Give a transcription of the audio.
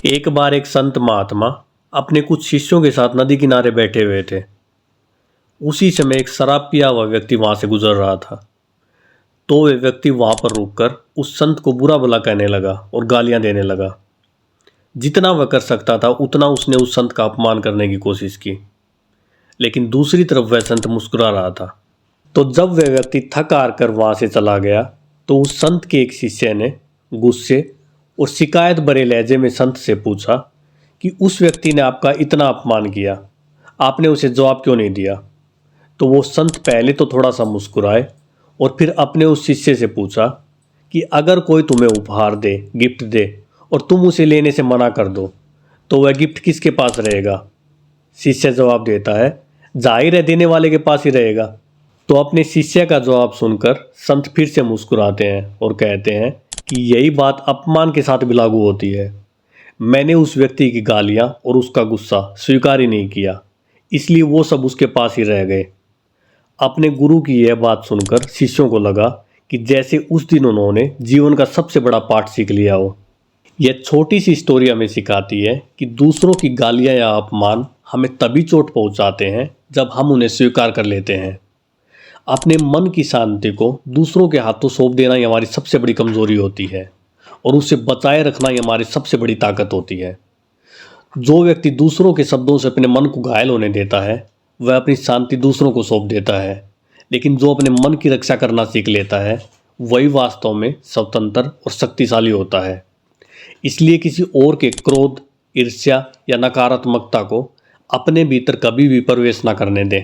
एक बार एक संत महात्मा अपने कुछ शिष्यों के साथ नदी किनारे बैठे हुए थे। उसी समय एक शराब पिया हुआ व्यक्ति वहां से गुजर रहा था। तो वे व्यक्ति वहां पर रुककर उस संत को बुरा भला कहने लगा और गालियां देने लगा। जितना वह कर सकता था उतना उसने उस संत का अपमान करने की कोशिश की, लेकिन दूसरी तरफ वह संत मुस्कुरा रहा था। तो जब वह व्यक्ति थक हार कर वहां से चला गया तो उस संत के एक शिष्य ने गुस्से और शिकायत भरे लहजे में संत से पूछा कि उस व्यक्ति ने आपका इतना अपमान किया, आपने उसे जवाब क्यों नहीं दिया। तो वो संत पहले तो थोड़ा सा मुस्कुराए और फिर अपने उस शिष्य से पूछा कि अगर कोई तुम्हें उपहार दे, गिफ्ट दे और तुम उसे लेने से मना कर दो तो वह गिफ्ट किसके पास रहेगा। शिष्य जवाब देता है, जाहिर है देने वाले के पास ही रहेगा। तो अपने शिष्य का जवाब सुनकर संत फिर से मुस्कुराते हैं और कहते हैं कि यही बात अपमान के साथ भी लागू होती है। मैंने उस व्यक्ति की गालियां और उसका गुस्सा स्वीकार ही नहीं किया, इसलिए वो सब उसके पास ही रह गए। अपने गुरु की यह बात सुनकर शिष्यों को लगा कि जैसे उस दिन उन्होंने जीवन का सबसे बड़ा पाठ सीख लिया हो। यह छोटी सी स्टोरी हमें सिखाती है कि दूसरों की गालियां या अपमान हमें तभी चोट पहुंचाते हैं जब हम उन्हें स्वीकार कर लेते हैं। अपने मन की शांति को दूसरों के हाथों सौंप देना ही हमारी सबसे बड़ी कमजोरी होती है और उसे बचाए रखना ही हमारी सबसे बड़ी ताकत होती है। जो व्यक्ति दूसरों के शब्दों से अपने मन को घायल होने देता है वह अपनी शांति दूसरों को सौंप देता है, लेकिन जो अपने मन की रक्षा करना सीख लेता है वही वास्तव में स्वतंत्र और शक्तिशाली होता है। इसलिए किसी और के क्रोध, ईर्ष्या या नकारात्मकता को अपने भीतर कभी भी प्रवेश ना करने दें।